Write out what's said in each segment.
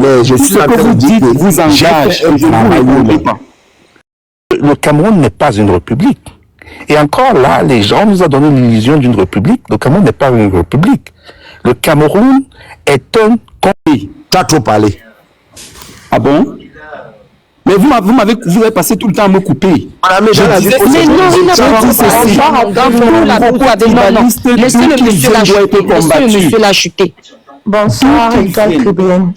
mais je suis ce que vous dites vous engage et vous ne répondez pas. Le Cameroun n'est pas une république. Et encore là, les gens nous ont donné l'illusion d'une république. Le Cameroun n'est pas une république. Le Cameroun est un pays. Tu as trop parlé. Ah bon? Mais vous avez passé tout le temps à me couper. Mais non, il n'a pas dit laissez le monsieur l'a chuté. Bonsoir, Tribune.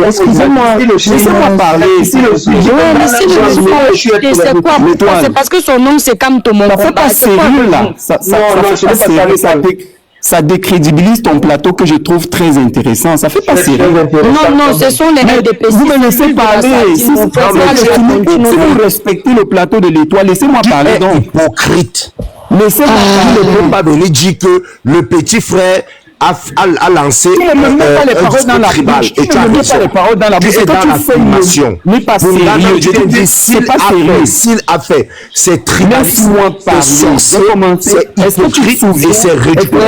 Excusez-moi, laissez-moi parler. C'est quoi? C'est parce que son nom c'est Kamto Mon Ça fait pas sérieux là. Ça décrédibilise ton plateau que je trouve très intéressant. Ça fait pas sérieux. Non, ce sont les RDP. Vous me laissez parler. Si vous respectez le plateau de l'Étoile, laissez-moi parler donc. Hypocrite. Laissez-moi parler. Ne peut pas venir dire que le petit frère a lancé un discours tribal. Et tu as ne mets pas les paroles dans la bouche. C'est dans la formation. Mais pas sérieux. Je te dis, s'il a fait, c'est tribaliste, c'est sorcier, c'est hypocrite et c'est ridicule.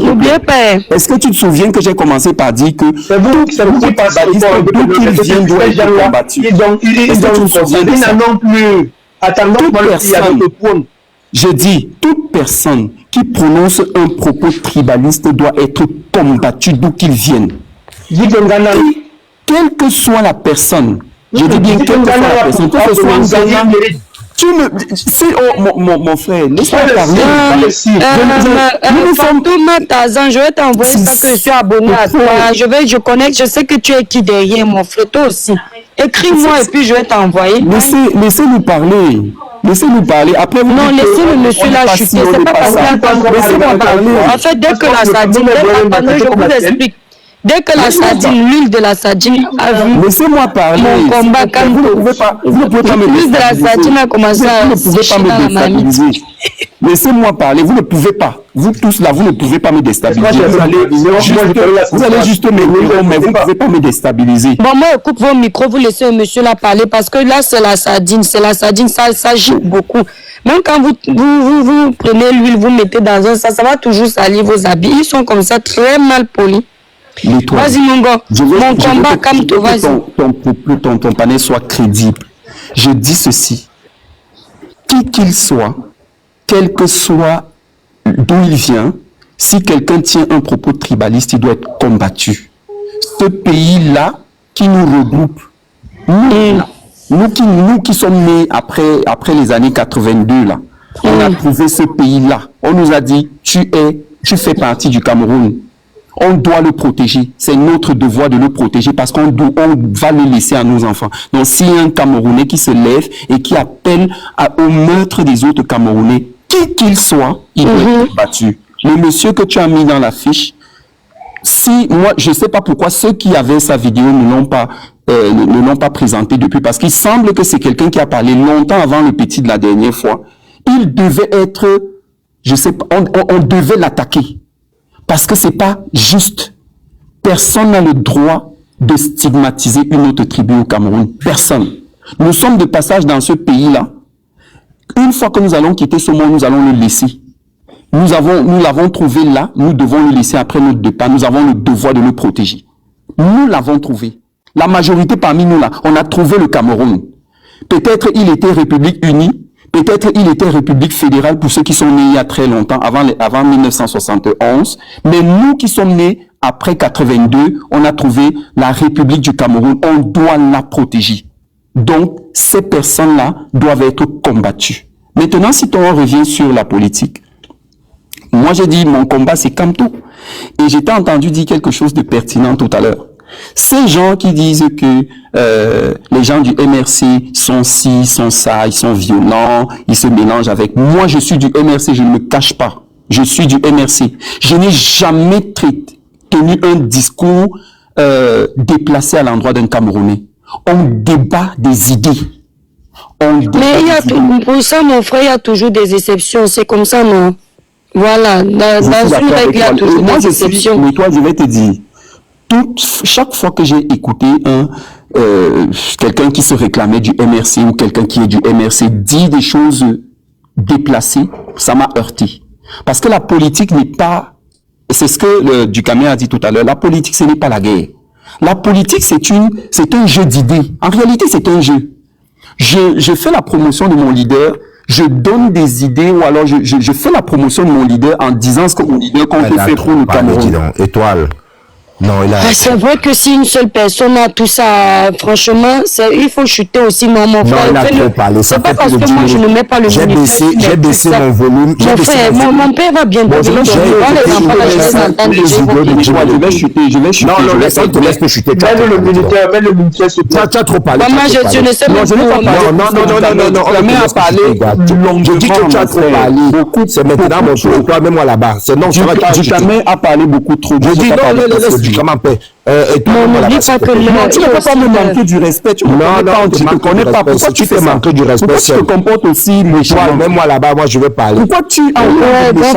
N'oubliez pas. Est-ce que tu te souviens que j'ai commencé par dire que tout tribaliste, d'où qu'il vient, doit être combattu? Est-ce que tu te souviens de ça? Non plus. Attendons, je dis, toute personne qui prononce un propos tribaliste doit être combattue d'où qu'il vienne. Quelle que soit la personne, je dis bien quelle que soit la personne, que ce soit un Ghana, tu me... Si, mon frère, laisse-moi parler. Fantouma Tazan, je vais t'envoyer ça que je suis abonné à toi. Je connais, je sais que tu es qui derrière, mon frère, toi aussi. Écris-moi et puis je vais t'envoyer. Laissez-nous parler. Laissez-nous parler. Après, vous non, laissez le monsieur là chuter. C'est pas parce laissez-moi parler. En fait, dès que la sardine, je vous explique. Dès que la sardine, l'huile de la sardine a vu laissez-moi parler. Mon combat, quand vous ne pouvez pas me l'huile de la sardine a commencé à sécher dans la marmite. Laissez-moi parler. Vous ne pouvez pas. Vous tous là, vous ne pouvez pas me déstabiliser. Vous allez juste m'écouter, mais vous ne pouvez pas me déstabiliser. Bon, moi, coupe vos micros, vous laissez le monsieur là parler parce que là, c'est la sardine, ça gîte beaucoup. Même quand vous prenez l'huile, vous mettez dans un ça va toujours salir vos habits. Ils sont comme ça, très mal polis. Vas-y, mon gars. Mon combat, comme toi, vas-y. Ton panel soit crédible. Je dis ceci. Qui qu'il soit, quel que soit d'où il vient, si quelqu'un tient un propos tribaliste, il doit être combattu. Ce pays-là qui nous regroupe, nous qui sommes nés après les années 82, là, on a trouvé ce pays-là. On nous a dit, tu fais partie du Cameroun. On doit le protéger. C'est notre devoir de le protéger parce qu'on va le laisser à nos enfants. Donc, s'il y a un Camerounais qui se lève et qui appelle au meurtre des autres Camerounais, qui qu'il soit, il doit être battu. Le monsieur que tu as mis dans la fiche, moi, je ne sais pas pourquoi ceux qui avaient sa vidéo ne l'ont pas présenté depuis, parce qu'il semble que c'est quelqu'un qui a parlé longtemps avant le petit de la dernière fois. Il devait être, je sais pas, on devait l'attaquer. Parce que c'est pas juste. Personne n'a le droit de stigmatiser une autre tribu au Cameroun. Personne. Nous sommes de passage dans ce pays-là. Une fois que nous allons quitter ce monde, nous allons le laisser. Nous l'avons trouvé là, nous devons le laisser après notre départ. Nous avons le devoir de le protéger. Nous l'avons trouvé. La majorité parmi nous là, on a trouvé le Cameroun. Peut-être il était République unie. Peut-être il était République fédérale pour ceux qui sont nés il y a très longtemps, avant 1971. Mais nous qui sommes nés après 82, on a trouvé la République du Cameroun. On doit la protéger. Donc, ces personnes-là doivent être combattues. Maintenant, si on revient sur la politique, moi j'ai dit mon combat c'est Kamto. Et j'ai entendu dire quelque chose de pertinent tout à l'heure. Ces gens qui disent que les gens du MRC sont ci, sont ça, ils sont violents, ils se mélangent avec... Moi, je suis du MRC, je ne me cache pas. Je suis du MRC. Je n'ai jamais tenu un discours déplacé à l'endroit d'un Camerounais. On débat des idées. Mais pour ça, mon frère, il y a toujours des exceptions. C'est comme ça, non? Voilà. Dans une règle, il y a toujours des exceptions. Mais toi, je vais te dire... Chaque fois que j'ai écouté quelqu'un qui se réclamait du MRC ou quelqu'un qui est du MRC dit des choses déplacées, ça m'a heurté. Parce que la politique n'est pas c'est ce que Dukamé a dit tout à l'heure, la politique, ce n'est pas la guerre. La politique, c'est un jeu d'idées. En réalité, c'est un jeu. Je fais la promotion de mon leader, je donne des idées, ou alors je fais la promotion de mon leader en disant ce que mon leader compte faire pour le Cameroun. Étoile. Non, il a... c'est vrai que si une seule personne a tout ça, franchement, il faut chuter aussi. Non, mon frère, il a trop parlé. C'est pas parce que moi je ne mets pas le J'ai baissé mon volume. Mon frère, mon père va bien donner. Je vais chuter. Non, laisse-le chuter. Tu as trop parlé. Maman, je ne sais pas. Non. La mère a parlé. Je dis que tu as trop parlé. C'est maintenant mon tour. Toi, mets-moi là-bas. Dukamé a parlé beaucoup trop. Je dis non, laisse comment paix. Non, dis pas que tu ne peux pas me manquer du respect. Tu ne connais pas. Pourquoi tu fais manquer du respect? Pourquoi tu te comportes aussi méchant? Mets-moi là-bas, moi je veux parler. Pourquoi tu as laisse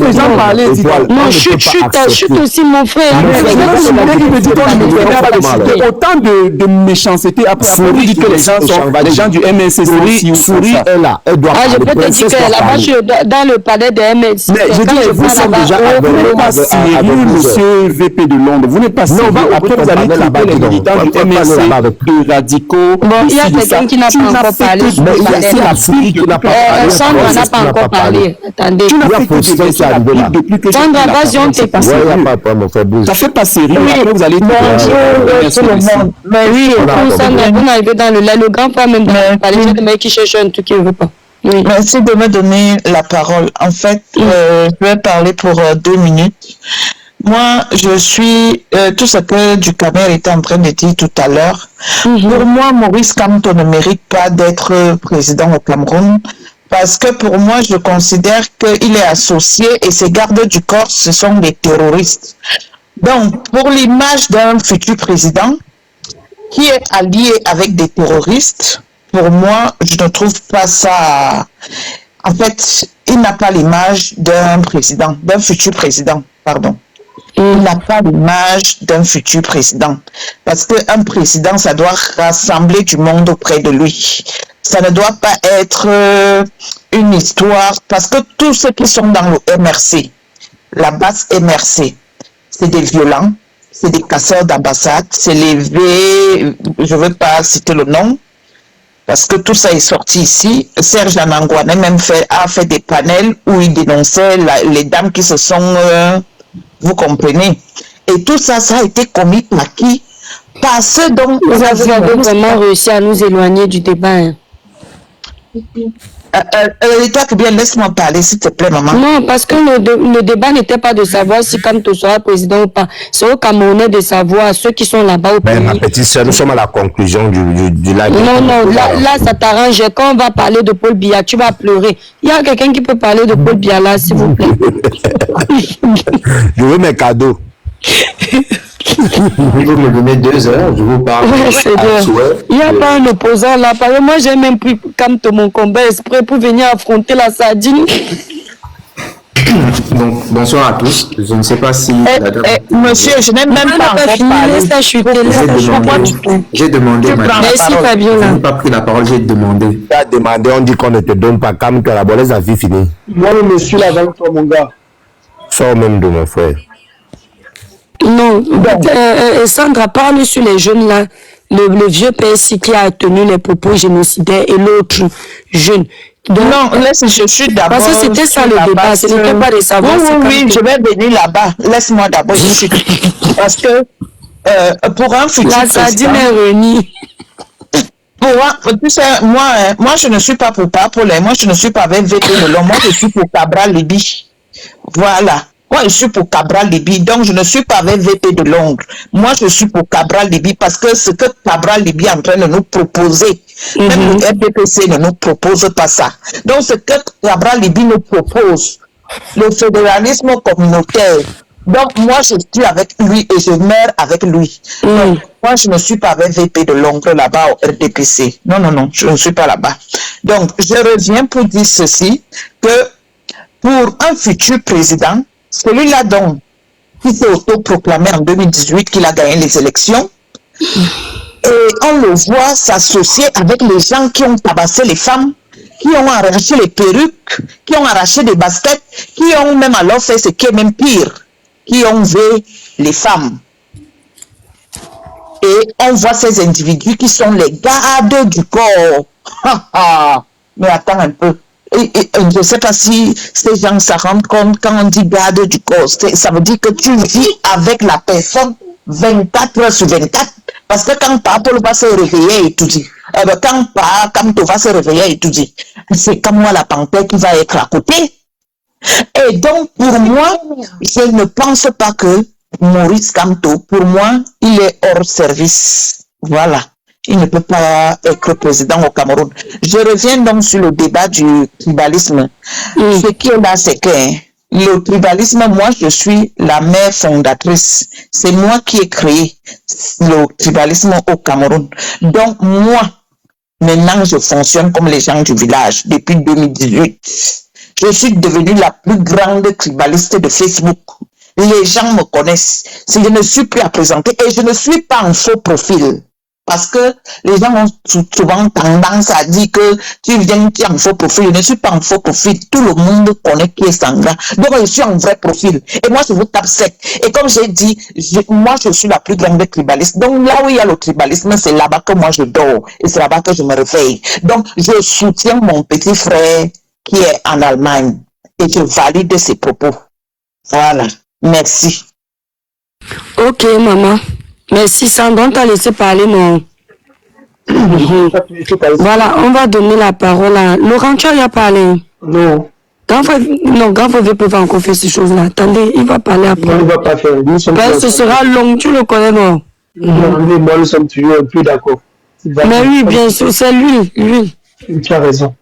les gens parler. Non, chute aussi, mon frère. Autant de méchanceté. Après, vous dites que les gens sont les gens du MSC. Souris est là. Elle doit parler. Je peux te dire que là-bas, je suis dans le palais de MSC. Mais je dis, vous êtes déjà vous n'êtes pas sérieux, monsieur VP de Londres. Vous n'êtes pas sérieux. Après, vous allez traiter les militants du MSC de radicaux. Bon, il y a quelqu'un qui n'a pas encore parlé. C'est la souris qui n'a pas parlé. Sandra n'a pas encore parlé. Attendez. Tu n'as fait que depuis que Sandra, vas-y, on t'écoute. Ça fait pas sérieux. Après, vous allez Mais oui, Sandra, vous n'arrivez dans le grand frère même dans le palais. J'ai des mecs qui cherchent un truc qui ne veut pas. Oui. Merci de me donner la parole. En fait, je vais parler pour 2 minutes. Moi, je suis tout ce que Dukamé était en train de dire tout à l'heure. Pour moi, Maurice Kamto ne mérite pas d'être président au Cameroun parce que pour moi, je considère qu'il est associé et ses gardes du corps, ce sont des terroristes. Donc, pour l'image d'un futur président qui est allié avec des terroristes, pour moi, je ne trouve pas ça... En fait, il n'a pas l'image d'un président, d'un futur président, pardon. Il n'a pas l'image d'un futur président. Parce qu'un président, ça doit rassembler du monde auprès de lui. Ça ne doit pas être une histoire... Parce que tous ceux qui sont dans le MRC, la base MRC, c'est des violents, c'est des casseurs d'ambassade, c'est les V... Je ne veux pas citer le nom, parce que tout ça est sorti ici. Serge Lanangouane même a fait des panels où il dénonçait les dames qui se sont... vous comprenez? Et tout ça, ça a été commis par qui? Par ceux dont vous avez vraiment réussi à nous éloigner du débat. Hein. Toi, bien, laisse-moi parler, s'il te plaît, maman. Non, parce que le débat n'était pas de savoir si Kamto sera président ou pas. C'est au Camerounais de savoir, ceux qui sont là-bas au pays. Ma petite soeur, nous sommes à la conclusion du live. Non, là, ça t'arrange. Quand on va parler de Paul Biya, tu vas pleurer. Il y a quelqu'un qui peut parler de Paul Biya là, s'il vous plaît. Je veux mes cadeaux. Vous me donnez 2 heures, je vous parle. Il n'y a pas un opposant là. Parce que moi, j'ai même pris Kamto mon combat exprès pour venir affronter la sardine. Donc, bonsoir à tous. Je ne sais pas si... monsieur, je n'ai même pas encore parlé. J'ai demandé. Merci Fabien. Je n'ai pas pris la parole, j'ai demandé. Tu as demandé, on dit qu'on ne te donne pas. Comme que la bonne a vie finie. Moi, le monsieur là, avec toi, mon gars. Sors même de mon frère. Non, Sandra parle sur les jeunes là, le vieux PSI qui a tenu les propos génocidaires et l'autre jeune. Donc, non, laisse, je suis d'abord. Parce que c'était ça le débat, ce n'était pas de savoir. Oui, je vais venir là-bas. Laisse-moi d'abord, je suis. Parce que pour un futur. La sardine est réunie. Tu sais, moi, je ne suis pas pour Papolet, moi, je ne suis pas avec VP de l'homme, moi, je suis pour Cabral Libye. Voilà. Moi, je suis pour Cabral Libye, donc je ne suis pas avec VP de l'ongle. Moi, je suis pour Cabral Libye parce que ce que Cabral Libye est en train de nous proposer, même le RDPC ne nous propose pas ça. Donc, ce que Cabral Libye nous propose, le fédéralisme communautaire, donc moi, je suis avec lui et je meurs avec lui. Donc, moi, je ne suis pas avec VP de l'ongle là-bas au RDPC. Non, je ne suis pas là-bas. Donc, je reviens pour dire ceci, que pour un futur président, celui-là donc, qui s'est autoproclamé en 2018 qu'il a gagné les élections, et on le voit s'associer avec les gens qui ont tabassé les femmes, qui ont arraché les perruques, qui ont arraché des baskets, qui ont même alors fait ce qui est même pire, qui ont vu les femmes. Et on voit ces individus qui sont les gardes du corps. Mais attends un peu. Je ne sais pas si ces gens se rendent compte quand on dit garde du corps. Ça veut dire que tu vis avec la personne 24 heures sur 24. Parce que quand Paul va se réveiller et tout dit, quand tu vas se réveiller et tout dit, c'est comme moi la panthère qui va être à côté. Et donc, pour moi, je ne pense pas que Maurice Kamto, pour moi, il est hors service. Voilà. Il ne peut pas être président au Cameroun. Je reviens donc sur le débat du tribalisme. Ce qui est là, c'est que le tribalisme, moi, je suis la mère fondatrice. C'est moi qui ai créé le tribalisme au Cameroun. Donc, moi, maintenant, je fonctionne comme les gens du village depuis 2018. Je suis devenue la plus grande tribaliste de Facebook. Les gens me connaissent. Si je ne suis plus à présenter et je ne suis pas en faux profil. Parce que les gens ont souvent tendance à dire que tu viens, tu es en faux profil. Je ne suis pas en faux profil. Tout le monde connaît qui est Sandra. Donc, je suis en vrai profil. Et moi, je vous tape sec. Et comme j'ai dit, moi, je suis la plus grande tribaliste. Donc, là où il y a le tribalisme, c'est là-bas que moi, je dors. Et c'est là-bas que je me réveille. Donc, je soutiens mon petit frère qui est en Allemagne. Et je valide ses propos. Voilà. Merci. Ok, maman. Merci, Sandra, on t'a laissé parler, non? Voilà, on va donner la parole à Laurent. Tu as parlé? Non. Grand frère peut pas encore faire ces choses-là. Attendez, il va parler après. Non, il ne va pas faire. Ce sera long, tu le connais, non? Non, mais moi, nous sommes toujours un peu d'accord. Mais oui, bien sûr, c'est lui. Tu as raison.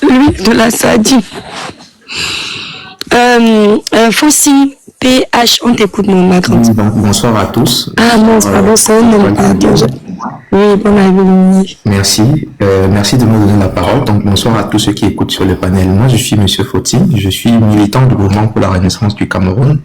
Lui, de la sardine. Fossi, PH, on t'écoute, ma grande. Bonsoir à tous. Ah non, pardon, c'est un nom. Oui, bon avis. Merci. Merci de me donner la parole. Donc, bonsoir à tous ceux qui écoutent sur le panel. Moi, je suis Monsieur Foti. Je suis militant du mouvement pour la Renaissance du Cameroun,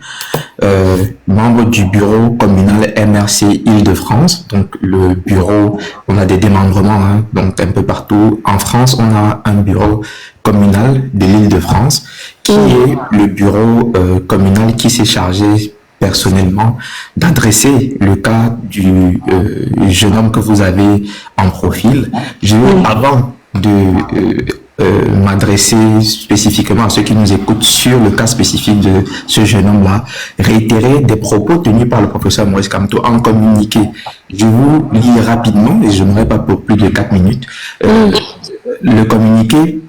membre du bureau communal MRC Île-de-France. Donc, le bureau, on a des démembrements, donc un peu partout. En France, on a un bureau communal de l'Île-de-France, qui est le bureau communal qui s'est chargé personnellement d'adresser le cas du jeune homme que vous avez en profil. Avant de m'adresser spécifiquement à ceux qui nous écoutent sur le cas spécifique de ce jeune homme-là, réitérer des propos tenus par le professeur Maurice Kamto en communiqué. Je vous lis rapidement, et je n'aurai pas pour plus de 4 minutes, le communiqué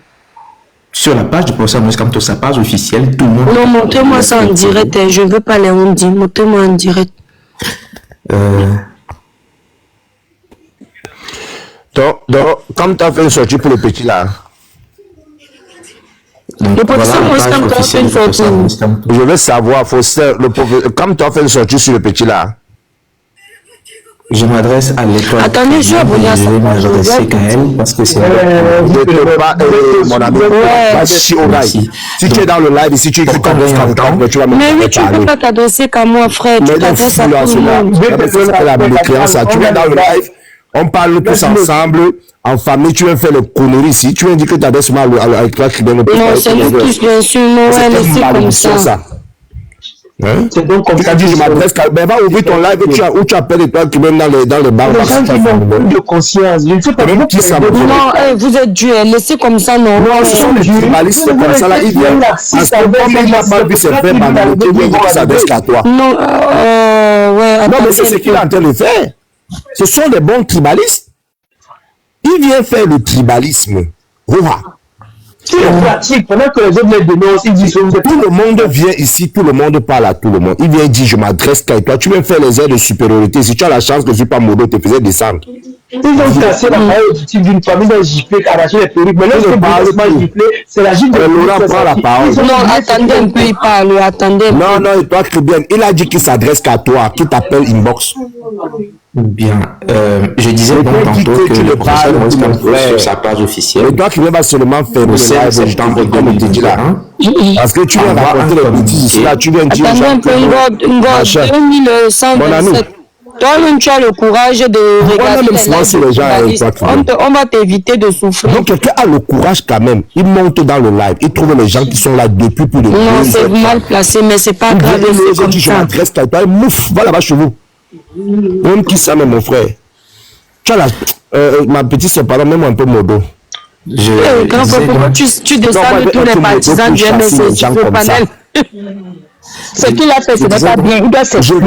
sur la page du professeur Maurice Kamto, sa page officielle, tout le monde... Non, montrez-moi ça en direct, je ne veux pas les on-dit, montrez-moi en direct. Donc, comme tu as fait une sortie pour le petit là, le professeur Maurice Kamto a fait une sortie. je veux savoir, Faustin, comme tu as fait une sortie sur le petit là, je m'adresse à l'école. Attendez, je vais abonner à ça. Je vais m'adresser qu'à elle parce que c'est mon ami. Si tu es dans le live, si tu écoutes comme tu vas me mais oui, tu ne peux pas t'adresser qu'à moi, frère. Tu t'adresses à tout le monde. Tu viens dans le live, on parle tous ensemble, en famille, tu viens faire le connerie ici. Tu viens dire que tu t'adresses mal à toi qui vient le Non, c'est nous tous, bien sûr. Non, c'est comme ça. C'est donc comme ça, je m'adresse. Ben va ouvrir ton live où tu appelles les toi qui viennent dans les bars. Les gens qui n'ont plus de conscience. Je ne sais pas qui ça. Non, vous êtes Dieu, laissez comme ça, non. Non, ce sont les journalistes comme ça là, ils viennent. Parce que comme il n'a pas vu ses frères banalité, il dit qu'il s'adresse qu'à toi. Non, ouais. Non, mais c'est ce qu'il est en train de faire. Ce sont des bons tribalistes. Il vient faire le tribalisme. Roha. C'est pratique. Pendant que les autres les dénoncent, ils disent tout le monde vient ici, tout le monde parle à tout le monde. Il vient dire je m'adresse qu'à toi. Tu viens faire les airs de supériorité. Si tu as la chance que je suis pas Modo, te faisais descendre. Ils ont cassé la parole d'une famille d'un giflé, arraché les perruques. Mais là, je ne parle pas giflé, c'est la gifle de Laurent prend la parole. Non, attendez un peu, il parle, attendez. Non, et toi, bien. Il a dit qu'il s'adresse qu'à toi, qu'il t'appelle inbox. Bien. Je disais donc tantôt que le professeur Maurice Kamto sur sa page officielle. Et toi qui ne vas seulement faire le 16 septembre 2018 là. Parce que tu viens raconter les bêtises ici là, tu viens dire. Attendez un peu, 2127. Toi-même, tu as le courage de regarder même foi sur les gens, on va t'éviter de souffrir. Donc, quelqu'un a le courage quand même. Il monte dans le live. Il trouve les gens qui sont là depuis plus de 2 Non, heures. c'est mal placé, mais c'est pas grave. Les gens qui je m'adresse à toi, mouf, va là-bas chez vous. Même qui ça, même mon frère. Tu as la, ma petite soeur, pardon, même un peu modo. Pourquoi tu descends de tous les partisans du MSC sur le panel? Ce qu'il a fait, ce n'est pas bien. Il doit s'excuser. Il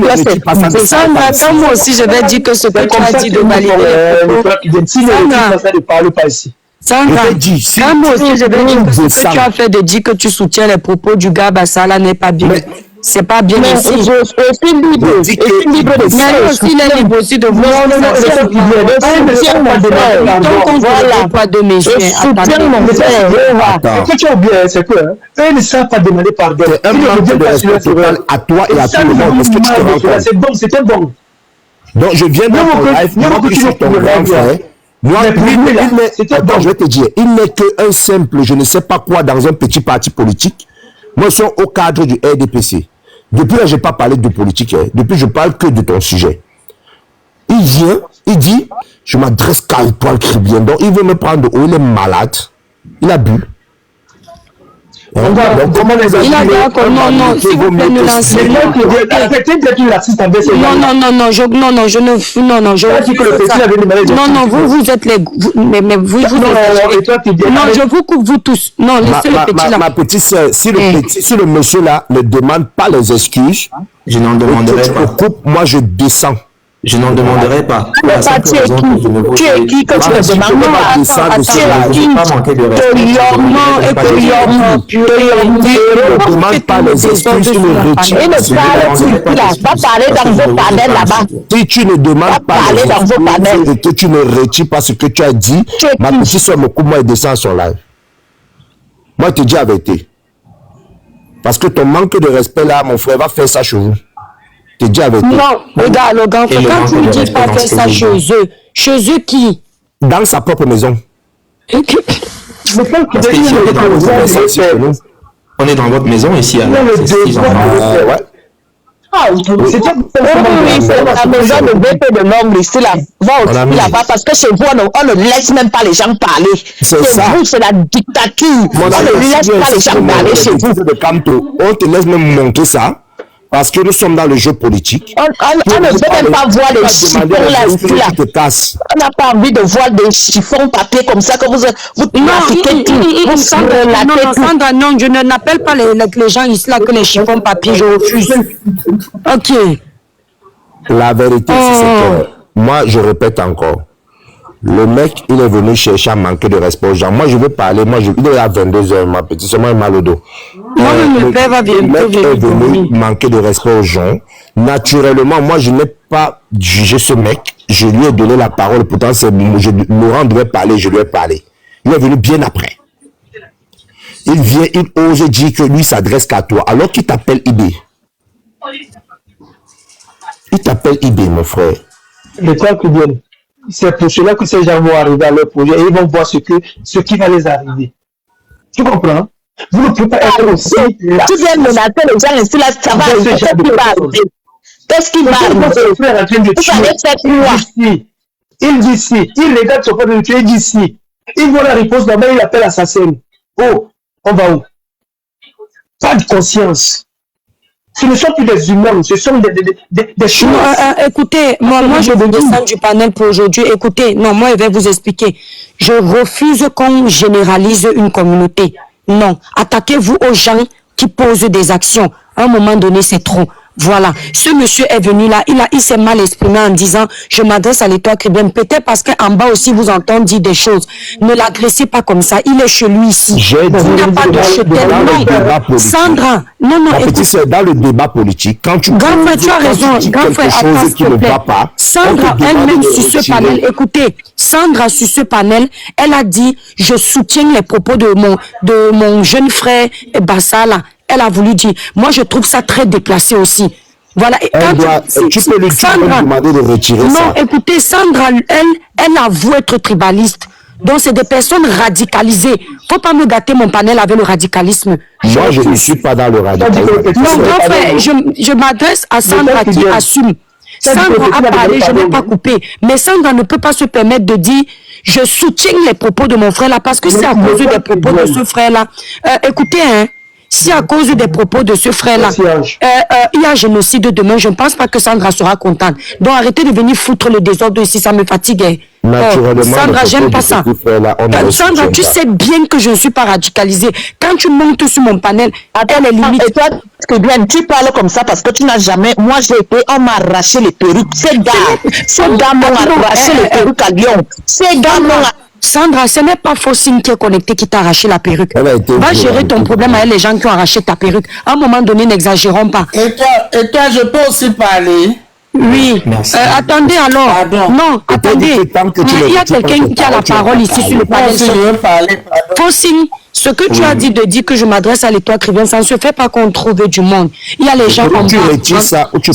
doit s'excuser. Sandra, quand moi aussi, je vais dire que ce que tu as dit de valider Sandra, quand moi aussi, je vais dire que ce que tu as fait de dire que tu soutiens les propos du gars Bassala n'est pas bien. C'est pas bien aussi. Je suis libre. Je suis libre de dire. Mais aussi, il est libre aussi de vous. Non, pas de mes Ce que tu as oublié, c'est que eux ne savent pas demander pardon. C'est un manque de respect total à toi et à tout le monde. Est-ce que tu te rends compte? C'est bon, c'était bon. Donc, je viens dans ton live, moi qui suis ton grand frère. Moi, attends, je vais te dire, il n'est qu'un simple, je ne sais pas quoi, dans un petit parti politique. Moi, je suis au cadre du RDPC. Depuis là, je n'ai pas parlé de politique. Hein. Depuis, je parle que de ton sujet. Il vient, il dit, je m'adresse qu'à toi, Cribien. Donc, il veut me prendre de haut, il est malade. Il a bu. Il a dit encore non, s'il vous plaît, ne lancez pas. Non, vous êtes les. Mais vous êtes. Non, je vous coupe, vous tous. Non, laissez le petit là. Ma petite soeur, si le monsieur là ne demande pas les excuses, je n'en demanderai pas. Moi, je descends. Je n'en demanderai pas. Tu es qui que tu ne demandes pas? Tu es qui? Ne demande pas les excuses, tu ne retires. Si tu ne demandes pas les excuses et que tu ne retires pas ce que tu as dit, ma petite soeur me coupe, moi, et descend son live. Moi, je te dis la vérité. Parce que ton manque de respect là, mon frère, va faire ça chez vous. Je te dis la vérité. Non, regarde, le grand frère, quand tu ne dis pas faire ça chez eux qui? Dans sa propre maison. On est dans votre maison ici. Oui, c'est la maison de BP de l'homme ici là. Va aussi là-bas parce que chez vous, on ne laisse même pas les gens parler. C'est vous, c'est la dictature. On ne laisse pas les gens parler chez vous. On te laisse même monter ça. Parce que nous sommes dans le jeu politique. On ne veut même pas voir les chiffons là. On n'a pas envie de voir des chiffons papier comme ça que vous trafiquez tout. Sandra, non, je n'appelle pas les gens ici là que les chiffons papier, je refuse. Ok. La vérité, c'est que moi, je répète encore. Le mec, il est venu chercher à manquer de respect aux gens. Moi, je veux parler. Il est à 22h, ma petite. C'est moi, mal au dos. Le mec est venu manquer de respect aux gens. Naturellement, moi, je n'ai pas jugé ce mec. Je lui ai donné la parole. Pourtant, Laurent devait parler. Je lui ai parlé. Il est venu bien après. Il vient, il ose dire que lui s'adresse qu'à toi. Alors qu'il t'appelle IB. Il t'appelle IB, mon frère. Le temps qui vient. C'est pour cela que ces gens vont arriver à leur projet et ils vont voir ce qui va les arriver. Tu comprends? Vous ne pouvez pas être aussi là. Tu viens menacer les gens ici là, ça va arriver. Qu'est-ce qui va arriver? Vous allez faire quoi? Il dit si. Il regarde son frère de tuer, il dit si. Il voit la réponse d'abord, il appelle assassin. Oh, on va où? Pas de conscience. Ce ne sont plus des humains, ce sont des choses. Écoutez, moi je vous descends du panel pour aujourd'hui. Écoutez, non, moi je vais vous expliquer. Je refuse qu'on généralise une communauté. Non, attaquez-vous aux gens qui posent des actions. À un moment donné, c'est trop. Voilà, ce monsieur est venu là, il s'est mal exprimé en disant je m'adresse à l'État Cribien, peut-être parce qu'en bas aussi vous entendez dire des choses. Ne l'agressez pas comme ça, il est chez lui ici. J'ai dit il n'y a pas de chetel. Sandra, non, écoute, c'est dans le débat politique. Quand tu grand frère, tu as raison, grand frère, attends s'il te plaît. Sandra elle-même sur ce panel, écoutez, Sandra sur ce panel, elle a dit je soutiens les propos de mon jeune frère Bassala. Elle a voulu dire, moi je trouve ça très déplacé aussi. Voilà. Et tu peux lui demander de retirer ça. Non, écoutez, Sandra, elle avoue être tribaliste. Donc c'est des personnes radicalisées. Faut pas me gâter mon panel avec le radicalisme. Moi je ne suis pas dans le radicalisme. Non, enfin, je m'adresse à Sandra qui assume. Sandra a parlé, je n'ai pas coupé. Mais Sandra ne peut pas se permettre de dire je soutiens les propos de mon frère là parce que c'est à cause des propos de ce frère là. Écoutez, hein, si à cause des propos de ce frère là, il y a génocide demain, je ne pense pas que Sandra sera contente. Donc arrêtez de venir foutre le désordre ici, ça me fatigue. Hein. Sandra, j'aime pas ça. Sandra, tu sais bien que je ne suis pas radicalisée. Quand tu montes sur mon panel, elle est limite. Et toi, tu parles comme ça parce que tu n'as jamais. Moi, j'ai été, on m'a arraché les perruques. Ces gars m'ont arraché les perruques à Lyon. Ces gars m'ont. Sandra, ce n'est pas Faucine qui est connecté qui t'a arraché la perruque. Va gérer ton problème avec les gens qui ont arraché ta perruque. À un moment donné, n'exagérons pas. Et toi, je peux aussi parler. Oui. Attendez alors. Pardon. Non, attendez. Il y a quelqu'un qui a la parole ici sur le panel. Faucine, ce que tu as dit de dire que je m'adresse à l'étoile Crivien, ça ne se fait pas qu'on trouve du monde. Il y a les gens en bas.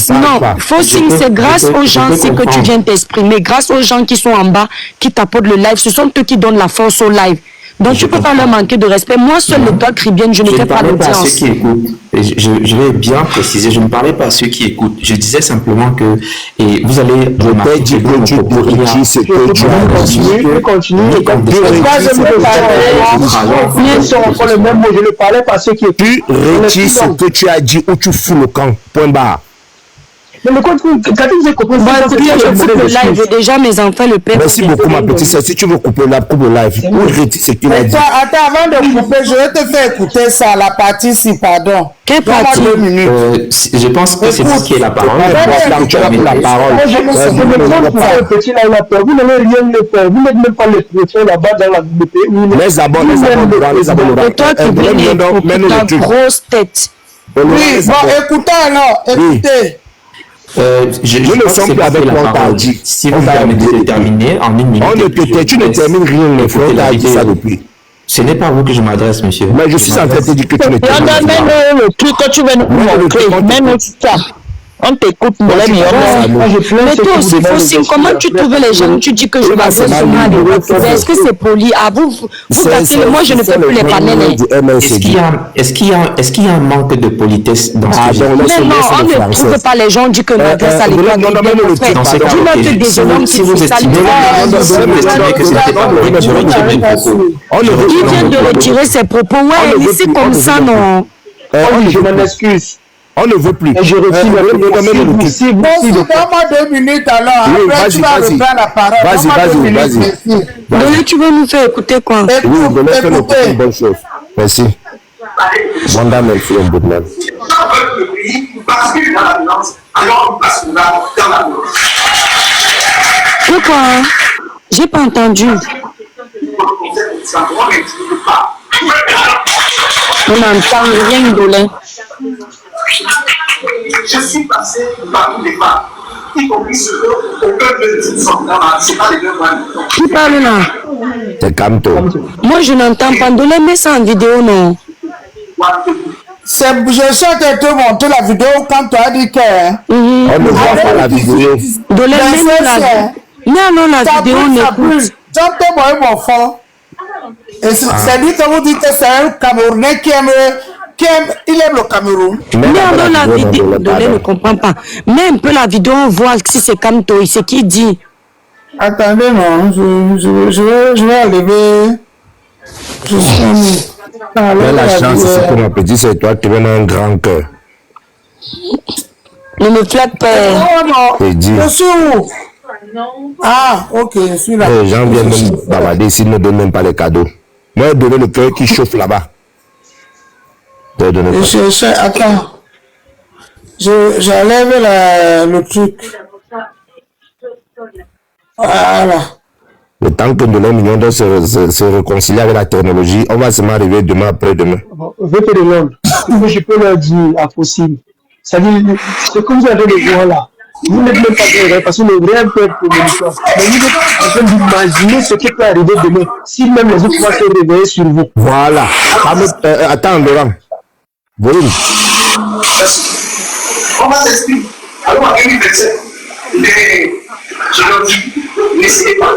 Non, Faucine, c'est grâce aux gens que tu viens t'exprimer, grâce aux gens qui sont en bas, qui t'apportent le live. Ce sont eux qui donnent la force au live. Donc tu ne peux pas leur manquer de respect. Moi, seul l'étoile Crivien, je ne fais pas l'audience. Je vais bien préciser, je ne parlais pas à ceux qui écoutent. Je disais simplement que, et vous allez remarquer que tu corriges ce que tu as continue. Le même mot, je ne parlais pas à ceux qui écoutent. Tu retires ce que tu as dit ou tu fous le camp. Point barre. Mais le compte, quand vous avez compris, je coupe le live. Déjà, mes enfants, le père. Merci beaucoup, ma petite sœur. Si tu veux couper le live, ou retire ce qu'il a dit. Attends, avant de couper, je vais te faire écouter ça, la partie si, pardon. Quelle partie? 2 minutes. Je pense que c'est vous qui avez la parole. Tu as la parole. Je me prends le petit là, il a peur. Vous n'allez rien le faire. Vous n'êtes même pas le préfet là-bas dans la BT. Les abonnés. Et toi, tu viens ta grosse tête. Oui, bon, écoutez alors, écoutez. Je ne sens plus avec quoi t'as dit. Si vous permettez de terminer en 1 minute. Tu ne termines rien, il faut t'as dit ça depuis. Ce n'est pas à vous que je m'adresse, monsieur. Mais je suis en train de te dire que tu ne termines pas. Même le truc que tu veux nous montrer, même ça. On t'écoute, mais toi aussi, Faucine, comment tu trouves les gens? Tu dis que je m'adresse mal. Est-ce que c'est poli? Ah, vous moi, je ne fais plus les panels. Est-ce qu'il y a un manque de politesse dans ce sujet? Mais non, on ne trouve pas les gens, on dit que m'adresse à l'étoile. Si vous estimez que c'était pas correct, je retire mes propos. Il vient de retirer ses propos. Ouais, c'est comme ça, non? Je m'en excuse. On ne veut plus. Je retire donne-moi 2 minutes alors. Après, tu vas reprendre la parole. Vas-y. Donc, tu veux nous faire écouter quoi? Oui, écoutez une bonne chose. Merci. Wanda Melfi Ombudsman. Le pays bascule dans la violence, alors on basculera dans la violence. Pourquoi? J'ai pas entendu. On n'entend rien de là. Je suis passé par tous les femmes, y compris ceux aucun de sont dans la c'est pas les deux mois. Qui parle là? C'est Kamto. Moi je n'entends pas. Dolé, mais ça en vidéo, non? Je suis en train de te montrer la vidéo quand tu as dit que. On ne voit pas la vidéo. Dolé, non, la vidéo, on écoute. J'entends mon fond. Et c'est lui que vous dites que c'est un Camerounais qui aime. Il aime le Cameroun. Non, la vidéo, Dolé ne comprend pas. Mais un peu la vidéo, on voit si c'est Kamto, c'est qui dit. Attendez, non, je vais enlever. Mais la chance, c'est que ma petite, c'est toi qui viens un grand cœur. Ne me flatte pas. Oh non, je suis où? Ah, ok, je suis là. Les gens viennent même bavarder s'ils ne donnent même pas les cadeaux. Moi, je donne le cœur qui chauffe là-bas. Attends. J'enlève le truc. Voilà. Le temps que de millions doit se réconcilier avec la technologie, on va seulement arriver demain après-demain. VP de Londres, je peux leur dire à Faucine, ça dit, ce que vous avez de voir là, vous n'êtes même pas vrai, parce que le vrai peuple pour l'histoire. Mais vous êtes en train d'imaginer ce qui peut arriver demain, si même les autres vont se réveiller sur vous. Voilà. Attends, Laurent. Volume. On va s'exprimer. Alors, en 2027, je leur dis, n'essayez pas.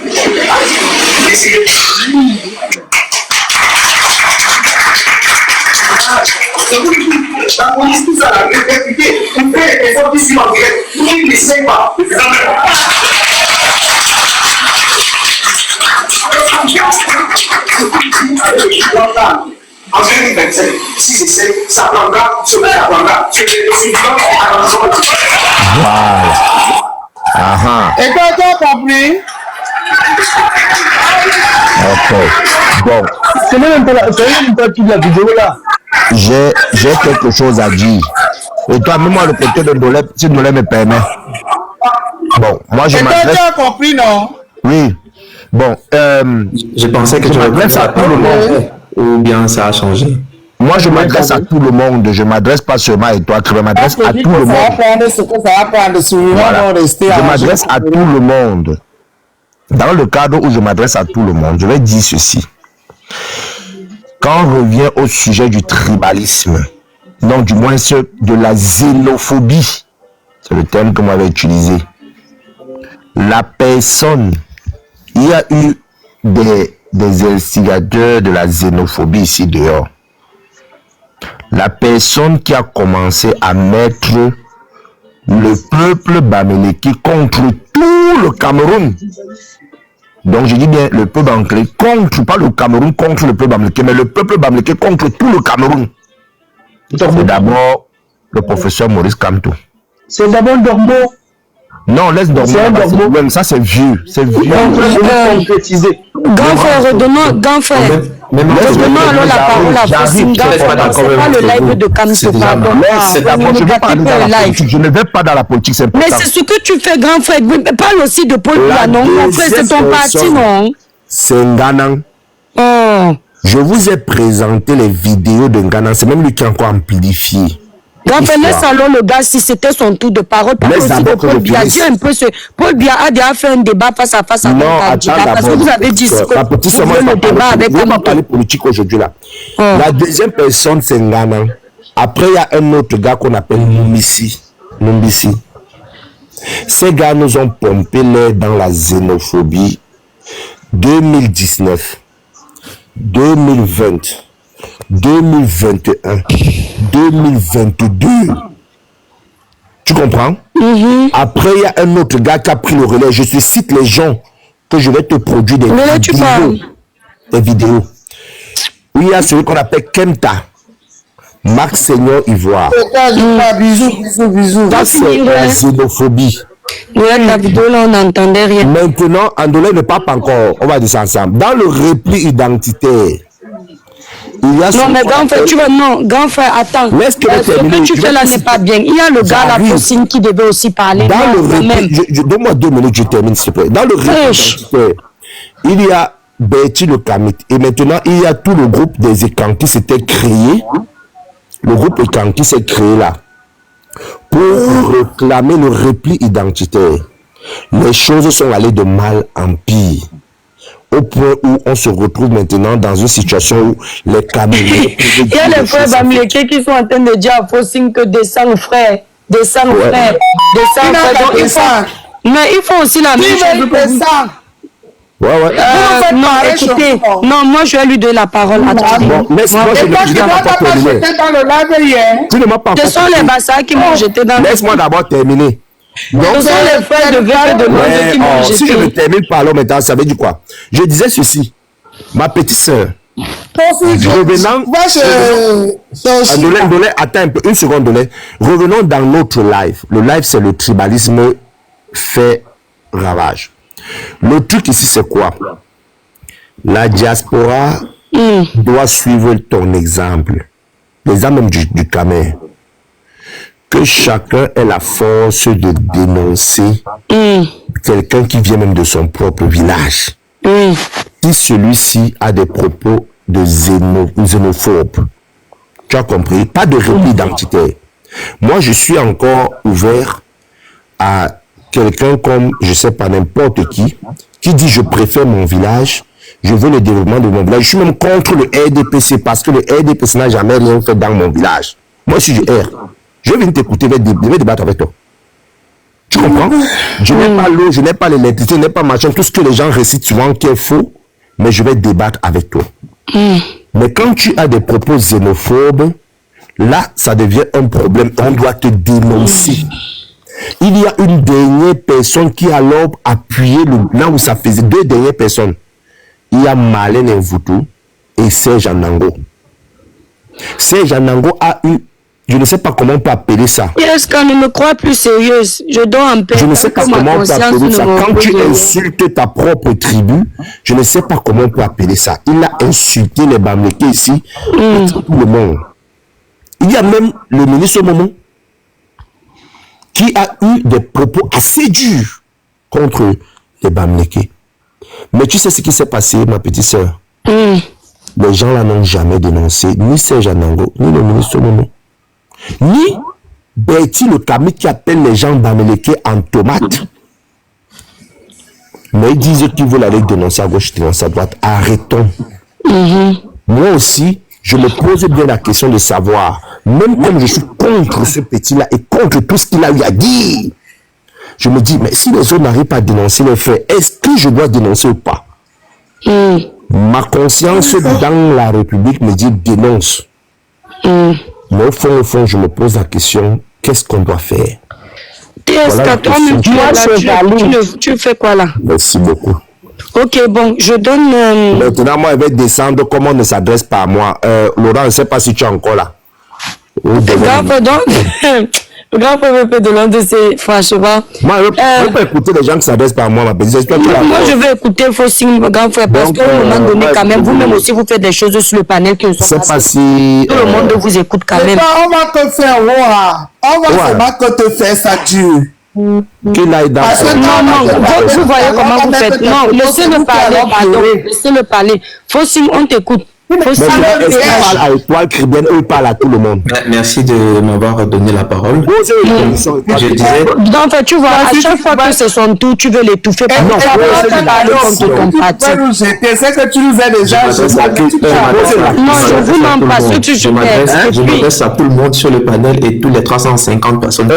N'essayez pas. La police, tout ça, vous faites des efforts ici en Grèce. Vous qui ne sait pas. En 2025, si c'est ça, ça prendra, ça prendra. Voilà. Et toi, tu as compris? Ok. Bon. C'est même pas toute la vidéo là. J'ai quelque chose à dire. Et toi, même moi, le côté de Ndolé, si Ndolé me permet. Bon, moi, je Et toi, tu m'adresse. as compris, non? Oui. Bon, Je pensais que je tu m'adresse à tout le monde. ou bien ça a changé. Moi, je m'adresse à tout le monde. Je m'adresse pas seulement à toi, je m'adresse à tout le Ça va monde. prendre ce que ça va prendre. Souvent, Voilà. vont rester Je à m'adresse à tout le monde. Dans le cadre où je m'adresse à tout le monde, je vais dire ceci. Quand on revient au sujet du tribalisme, donc du moins de la xénophobie, c'est le terme que moi j'avais utilisé. La personne, il y a eu des instigateurs de la xénophobie ici dehors. La personne qui a commencé à mettre le peuple bamileke contre tout le Cameroun. Donc je dis bien le peuple bamileke contre, pas le Cameroun contre le peuple bamileke, mais le peuple bamileke contre tout le Cameroun. C'est d'abord le professeur Maurice Kamto. C'est d'abord Dormo. Non, laisse dormir. C'est un Dormo. Même ça c'est vieux. C'est vieux. Concrétiser. Grand frère, redonnons, grand frère. Redonnons alors la parole à Fossine. Grand frère, c'est pas le live de Kamto, pardon. C'est d'abord, je vais parler dans la politique. Je ne vais pas dans la politique, c'est important. Mais c'est ce que tu fais, grand frère. Parle aussi de Paul Biya, non? Mon frère, c'est ton parti, non? C'est Nganang. Oh. Je vous ai présenté les vidéos de Nganang. C'est même lui qui a encore amplifié. Grand frère, laisse alors le gars, si c'était son tour de parole, parle Laisse aussi de d'abord que Paul je Biya. finisse. Dis un peu ce. Paul Biya a déjà fait un débat face à face avec Non, un attends candidat. Parce que d'abord. vous avez dit ce que Ma petite vous sœur, moi, voulez je le vais débat pas avec parler Kamto. politique aujourd'hui là. Oh. La deuxième personne, c'est Nganang. Après, il y a un autre gars qu'on appelle Numbisi. Ces gars nous ont pompé l'air dans la xénophobie 2019, 2020, 2021, 2022. Tu comprends? Après, il y a un autre gars qui a pris le relais. Je te cite les gens que je vais te produire des Mais là, tu parles. vidéos. Des vidéos. Oui, il y a celui qu'on appelle Kemta. Marc Seigneur Ivoire. Bisous. Ça, c'est la xénophobie. Ouais, la vidéo là, on n'entendait rien. Maintenant, Andolé ne parle pas encore. On va dire ça ensemble. Dans le repli identitaire, il y a Non, mais grand frère, tu vois, non, grand frère, attends. Laisse que je Ce termine. que tu Je fais vais là te- n'est pas bien. Il y a le gars, la J'arrive. Fossine, qui devait aussi parler. Dans Non, le quand même. repli, donne-moi 2 minutes, je termine s'il te plaît. Dans le repli Wesh. identitaire, il y a Betty le Kamit. Et maintenant, il y a tout le groupe des écrans qui s'était créé. Le groupe écran qui s'est créé là pour réclamer le repli identitaire. Les choses sont allées de mal en pire. Au point où on se retrouve maintenant dans une situation où les Camerounais... Il y a les frères Bamileke qui sont en train de dire à Fossine que descends frère, descends Ouais. frère, descends frère. Donc, il faut... Mais il faut aussi la même chose. que vous. Ouais. Non, écoutez, non, moi je vais lui donner la parole. Attendez. Bon, laisse-moi, je ne Tu vais n'as pas pas terminer. jeté dans le lave hier. Tu ne m'as pas Ce encore sont les terminé. bassards qui m'ont jeté dans le... Laisse-moi d'abord terminer. Donc, Ce sont les frères de Vert et de Monde ouais, qui m'ont si je ne jeté. termine pas alors maintenant, ça veut dire quoi? Je disais ceci. Ma petite sœur, revenant... Andolé, attends un peu, une seconde, Andolé. Revenons dans notre live. Le live, c'est le tribalisme fait ravage. Le truc ici, c'est quoi? La diaspora doit suivre ton exemple. L'exemple même du Camer. Que chacun ait la force de dénoncer quelqu'un qui vient même de son propre village. Si celui-ci a des propos de xénophobes, tu as compris? Pas de repli identitaire. Moi, je suis encore ouvert à quelqu'un comme, je sais pas, n'importe qui dit je préfère mon village, je veux le développement de mon village. Je suis même contre le RDPC parce que le RDPC n'a jamais rien fait dans mon village. Moi, si je erre, je vais venir t'écouter, je vais débattre avec toi. Tu comprends? Je n'ai pas l'eau, je n'ai pas l'électricité, je n'ai pas machin, tout ce que les gens récitent souvent qui est faux, mais je vais débattre avec toi. Mais quand tu as des propos xénophobes, là, ça devient un problème. On doit te dénoncer. Il y a une dernière personne qui a alors appuyé là où ça faisait. 2 dernières personnes. Il y a Marlène Mvoutou et Serge Anango. Serge Anango a eu, je ne sais pas comment on peut appeler ça. Est-ce qu'on ne me croit plus sérieuse? Je dois en paix. Je ne sais pas comment on peut appeler ça. Quand tu insultes ta propre tribu, je ne sais pas comment on peut appeler ça. Il a insulté les Bamlékés ici, tout le monde. Il y a même le ministre au moment qui a eu des propos assez durs contre les Bamlékés. Mais tu sais ce qui s'est passé, ma petite sœur? Les gens là n'ont jamais dénoncé ni Serge Anango, ni le ministre au moment, ni Betty le Kami qui appelle les gens Bamlékés en tomates. Mais ils disent qu'ils veulent aller dénoncer à gauche, dénoncer à droite. Arrêtons. Moi aussi, je me pose bien la question de savoir, même comme je suis contre ce petit-là et contre tout ce qu'il a eu à dire, je me dis, mais si les autres n'arrivent pas à dénoncer les faits, est-ce que je dois dénoncer ou pas? Ma conscience dans la République me dit dénonce. Mais au fond, je me pose la question, qu'est-ce qu'on doit faire? Voilà tu fais quoi là? Merci beaucoup. Ok, bon, je donne... Maintenant, moi, je vais descendre, comment on ne s'adresse pas à moi. Laurent, je ne sais pas si tu es encore là. Le grand PVP de l'un de ces franchement. Moi, je ne peux pas écouter les gens qui s'adressent pas à moi, ma petite. Moi, je vais écouter vos signes, grand frère, parce qu'à un moment donné, quand même, vous-même aussi, vous faites des choses sur le panel qui ne sont pas si tout le monde vous écoute quand même. On va te faire roi. On va seulement que te faire ça dure. Qu'il aille dans vous voyez comment vous faites. Non, laissez-le parler, pardon. Laissez-le parler. Faux signe, on t'écoute. Est-ce qu'il parle à Étoile Caribéenne ou il parle à tout le monde? Merci de m'avoir donné la parole. Je disais... En fait, tu vois, à chaque fois que c'est son tour, tu veux l'étouffer. Non, c'est que tu nous as déjà... Non, je vous demande pas ce que tu fais. Je m'adresse à tout le monde sur le panel et tous les 350 personnes.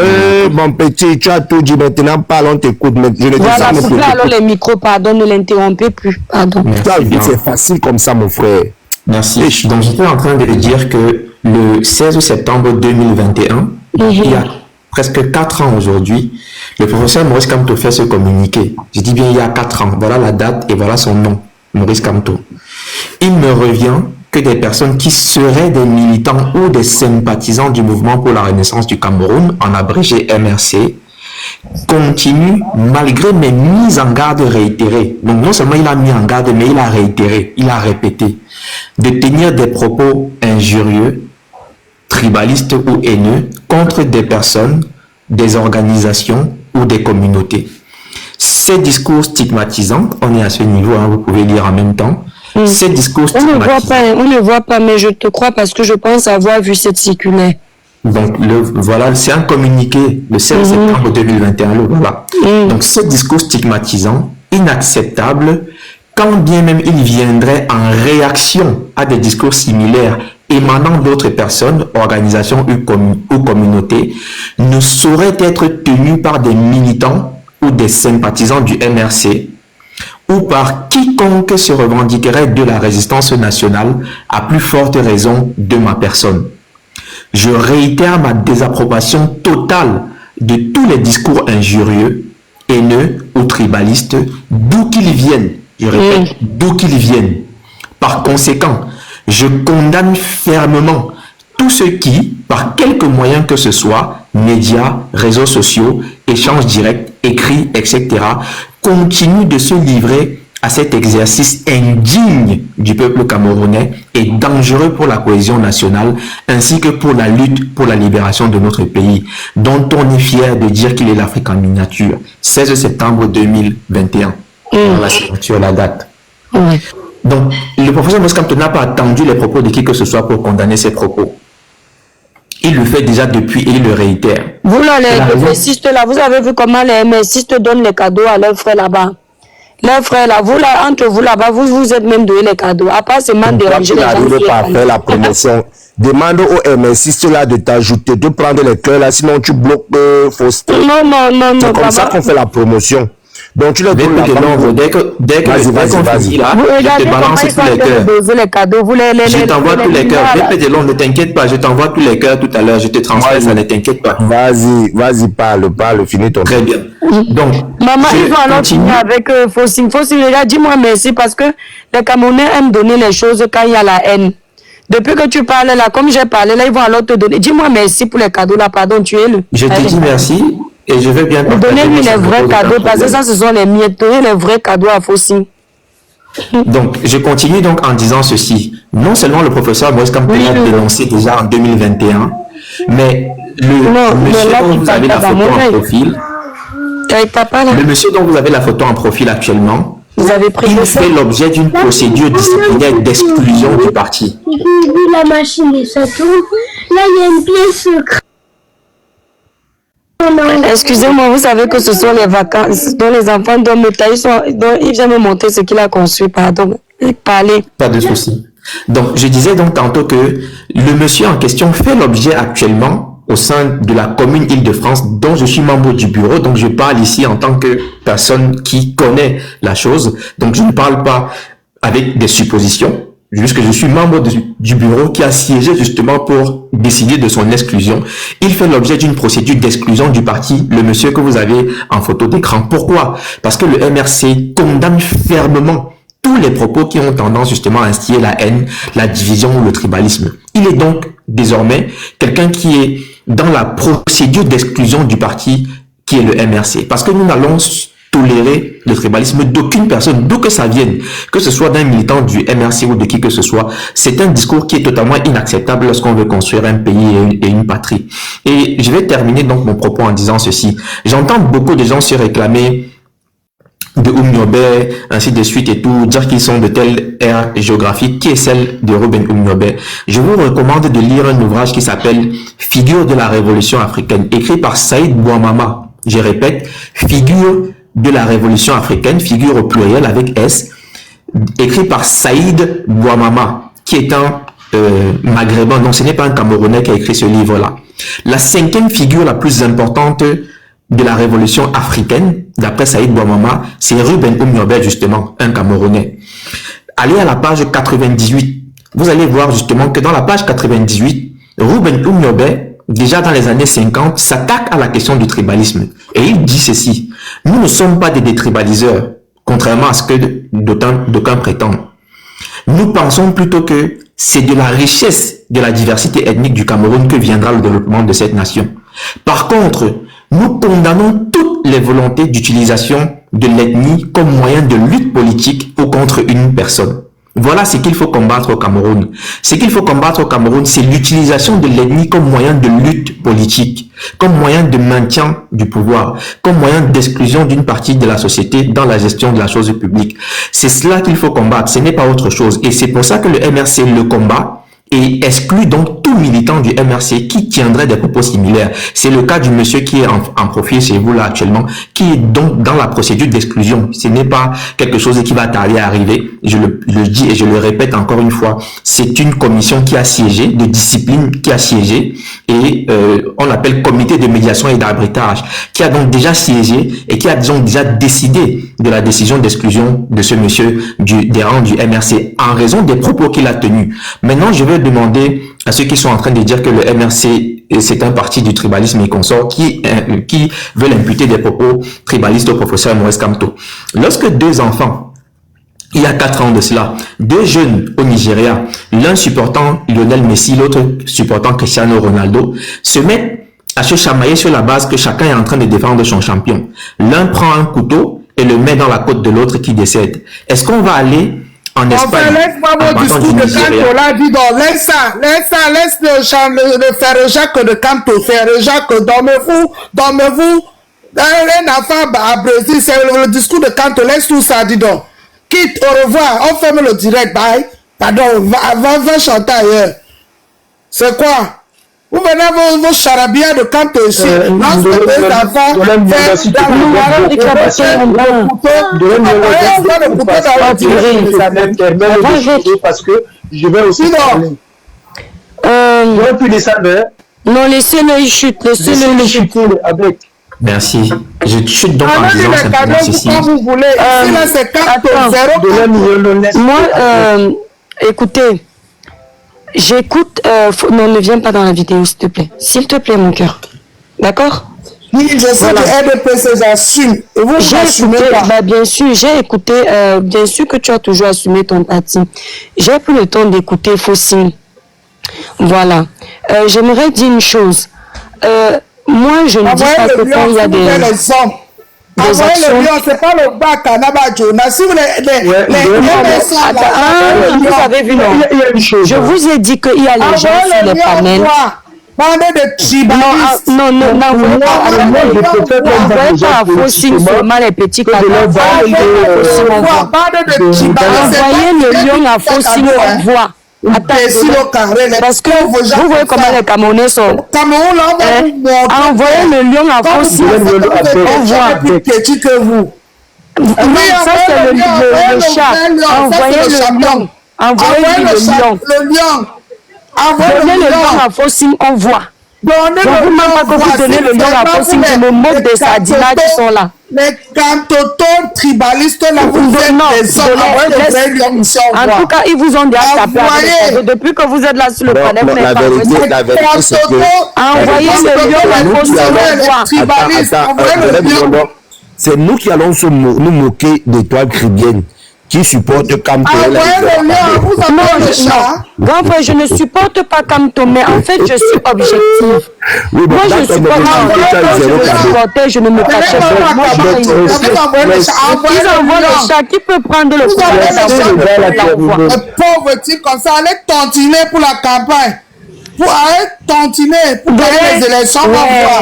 Mon petit, tu as tout dit maintenant, parle, on t'écoute. Voilà, couplez alors les micros, pardon, ne l'interrompez plus. Pardon. C'est facile comme ça, mon frère. Merci. Donc, j'étais en train de dire que le 16 septembre 2021, il y a presque 4 ans aujourd'hui, le professeur Maurice Kamto fait ce communiqué. Je dis bien il y a 4 ans. Voilà la date et voilà son nom, Maurice Kamto. Il me revient que des personnes qui seraient des militants ou des sympathisants du mouvement pour la renaissance du Cameroun, en abrégé MRC, continue malgré mes mises en garde réitérées. Donc non seulement il a mis en garde, mais il a réitéré, il a répété, de tenir des propos injurieux, tribalistes ou haineux contre des personnes, des organisations ou des communautés. Ces discours stigmatisants, on est à ce niveau, hein, vous pouvez lire en même temps, ces discours stigmatisants... On ne voit pas, mais je te crois parce que je pense avoir vu cette circulaire. Donc, voilà, c'est un communiqué le 16 septembre 2021. Voilà. Donc, ce discours stigmatisant, inacceptable, quand bien même il viendrait en réaction à des discours similaires émanant d'autres personnes, organisations ou communautés, ne saurait être tenu par des militants ou des sympathisants du MRC ou par quiconque se revendiquerait de la résistance nationale, à plus forte raison de ma personne. Je réitère ma désapprobation totale de tous les discours injurieux, haineux ou tribalistes, d'où qu'ils viennent. Je répète, d'où qu'ils viennent. Par conséquent, je condamne fermement tous ceux qui, par quelque moyen que ce soit, médias, réseaux sociaux, échanges directs, écrits, etc., continuent de se livrer à cet exercice indigne du peuple camerounais et dangereux pour la cohésion nationale, ainsi que pour la lutte pour la libération de notre pays, dont on est fier de dire qu'il est l'Afrique en miniature. 16 septembre 2021. Voilà, c'est la date. Donc, le professeur Maurice Kamto n'a pas attendu les propos de qui que ce soit pour condamner ces propos. Il le fait déjà depuis et il le réitère. Vous là, les MSistes là, vous avez vu comment les MSistes donnent les cadeaux à leurs frères là-bas. Leurs frères là, vous là, entre vous là-bas, vous êtes même donné les cadeaux. À part seulement déranger les gens. Vous n'arrivez pas à faire la promotion. Demande aux MSistes là de t'ajouter, de prendre les cœurs là, sinon tu bloques Faustin. Non. C'est comme ça qu'on fait la promotion. Donc tu les Avec donnes peu de nombre, dès qu'on finit là, Vous je regardez te comment balance ils sont tous en les train de cœurs. doser les cadeaux. Vous Je t'envoie tous les cœurs. là. Dès peu de long, ne t'inquiète pas, je t'envoie tous les cœurs tout à l'heure. Je te transfère ça, ne t'inquiète pas. Vas-y, parle, finis ton Très bien. Donc, Maman, je ils vont alors continue. finir avec Faucine. Faucine, regarde, dis-moi merci parce que les Camerounais aiment donner les choses quand il y a la haine. Depuis que tu parles là, comme j'ai parlé là, ils vont alors te donner. Dis-moi merci pour les cadeaux là, pardon, tu es le. Je te dis merci et je vais bien partager. Donnez-lui les vrais aucun cadeaux parce que problème. ça, ce sont les miettes. Donnez les vrais cadeaux à Faucine. Donc, je continue donc en disant ceci. Non seulement le professeur Moïse Kampe l'a dénoncé déjà en 2021, mais le monsieur là, dont tu vous avez parles la pas photo dans mon en œil. profil, le monsieur dont vous avez la photo en profil actuellement, vous avez pris il fait l'objet d'une procédure disciplinaire d'exclusion du parti. J'ai vu la machine et ça tourne. Là, il y a une pièce secrète. Excusez-moi, vous savez que ce sont les vacances dont les enfants dorment. Il vient me montrer ce qu'il a construit, pardon. Parlez. Pas de souci. Donc, je disais donc tantôt que le monsieur en question fait l'objet actuellement au sein de la commune Île-de-France dont je suis membre du bureau. Donc, je parle ici en tant que personne qui connaît la chose. Donc, je ne parle pas avec des suppositions. Juste que je suis membre du bureau qui a siégé justement pour décider de son exclusion. Il fait l'objet d'une procédure d'exclusion du parti, le monsieur que vous avez en photo d'écran. Pourquoi? Parce que le MRC condamne fermement tous les propos qui ont tendance justement à instiller la haine, la division ou le tribalisme. Il est donc désormais quelqu'un qui est dans la procédure d'exclusion du parti qui est le MRC. Parce que nous n'allons tolérer le tribalisme d'aucune personne, d'où que ça vienne, que ce soit d'un militant du MRC ou de qui que ce soit. C'est un discours qui est totalement inacceptable lorsqu'on veut construire un pays et une patrie. Et je vais terminer donc mon propos en disant ceci. J'entends beaucoup de gens se réclamer de Oumniobé, ainsi de suite et tout, dire qu'ils sont de telle ère géographique qui est celle de Ruben Oumniobé. Je vous recommande de lire un ouvrage qui s'appelle Figure de la Révolution africaine, écrit par Saïd Bouamama. Je répète, Figure de la Révolution africaine, figure au pluriel avec S, écrit par Saïd Bouamama, qui est un maghrébin, non, ce n'est pas un Camerounais qui a écrit ce livre-là. La cinquième figure la plus importante de la révolution africaine, d'après Saïd Bouamama, c'est Ruben Oumniobé, justement, un Camerounais. Allez à la page 98. Vous allez voir justement que dans la page 98, Ruben Oumniobé, déjà dans les années 50, s'attaque à la question du tribalisme. Et il dit ceci: nous ne sommes pas des détribaliseurs, contrairement à ce que d'aucuns prétendent. Nous pensons plutôt que c'est de la richesse de la diversité ethnique du Cameroun que viendra le développement de cette nation. Par contre, nous condamnons toutes les volontés d'utilisation de l'ethnie comme moyen de lutte politique ou contre une personne. Voilà ce qu'il faut combattre au Cameroun. Ce qu'il faut combattre au Cameroun, c'est l'utilisation de l'ethnie comme moyen de lutte politique, comme moyen de maintien du pouvoir, comme moyen d'exclusion d'une partie de la société dans la gestion de la chose publique. C'est cela qu'il faut combattre, ce n'est pas autre chose. Et c'est pour ça que le MRC le combat et exclut donc tout militant du MRC qui tiendrait des propos similaires. C'est le cas du monsieur qui est en profil chez vous là actuellement, qui est donc dans la procédure d'exclusion. Ce n'est pas quelque chose qui va tarder à arriver. Je le dis et je le répète encore une fois, c'est une commission qui a siégé, de discipline qui a siégé, et on appelle comité de médiation et d'arbitrage, qui a donc déjà siégé et qui a donc déjà décidé de la décision d'exclusion de ce monsieur des rangs du MRC en raison des propos qu'il a tenus. Maintenant, je veux demander à ceux qui sont en train de dire que le MRC c'est un parti du tribalisme et consorts qui veulent imputer des propos tribalistes au professeur Moïse Kamto. Lorsque deux enfants, il y a 4 ans de cela, deux jeunes au Nigeria, l'un supportant Lionel Messi, l'autre supportant Cristiano Ronaldo, se mettent à se chamailler sur la base que chacun est en train de défendre son champion. L'un prend un couteau et le met dans la côte de l'autre qui décède. Est-ce qu'on va aller en Espagne, laisse-moi mon discours de Kanto là, dis donc, laisse le frère Jacques de Kanto, frère Jacques, dormez-vous, un enfant à Brésil, c'est le discours de Kanto, laisse tout ça, dis donc, quitte, au revoir, on ferme le direct, bye, pardon, va chanter ailleurs, c'est quoi? Vous venez vos charabia de Kanto ici, lorsque les enfants parce que je vais aussi parler. J'aurais pu descendre. Non, laissez-le, il chute, laissez-le chuter avec Merci. Je chute donc en On a disant mis les simplement cadeaux ceci. quand vous voulez. Ici, là, c'est 4 0. Moi, écoutez, j'écoute. Non, ne viens pas dans la vidéo, s'il te plaît. S'il te plaît, mon cœur. D'accord? Oui, je sais que RDPC, j'assume. Et vous, J'ai n'assumez écouté, pas. bien sûr, j'ai écouté, bien sûr que tu as toujours assumé ton parti. J'ai pris le temps d'écouter Faucine. Voilà. J'aimerais dire une chose. Moi, je ne dis pas que quand il y a des actions... Envoyez le lion, c'est pas le bac à Nabadjona. Si vous vous avez vu, non? Je vous ai dit qu'il y a les gens sur les panels. Non, n'envoyez pas à Faucine seulement les petits cadeaux. Envoyez le lion à Faucine, on voit. Attends, parce que vous voyez comment les Camerounais sont. Envoyez le lion à Faucine, on voit. Plus petit que vous. Ça c'est le chat. Envoyez le lion. Envoyez le lion. Donnez le lion à Faucine, on voit. Donc vous ne pas que vous donnez le lion à Faucine, je me moque des sardinats qui sont là. Les cantotons tribalistes, là, vous êtes des hommes. En tout cas, ils vous ont déjà tapé. Depuis que vous êtes là sur le panel, vous n'êtes pas vérité, c'est que... Envoyez le lion à Faucine, on voit. C'est nous qui allons nous moquer d'étoiles cribiennes qui supportent Camto. Grand frère, je ne supporte pas Camto, mais en fait, je suis objective. Oui, moi, je supportais, je ne me cachais pas. Moi, ils envoient le chat qui peut prendre le pouvoir. Pauvre type comme ça, allez tontiner pour la campagne. Pour aller tontiner, pour gagner les élections, on va voir.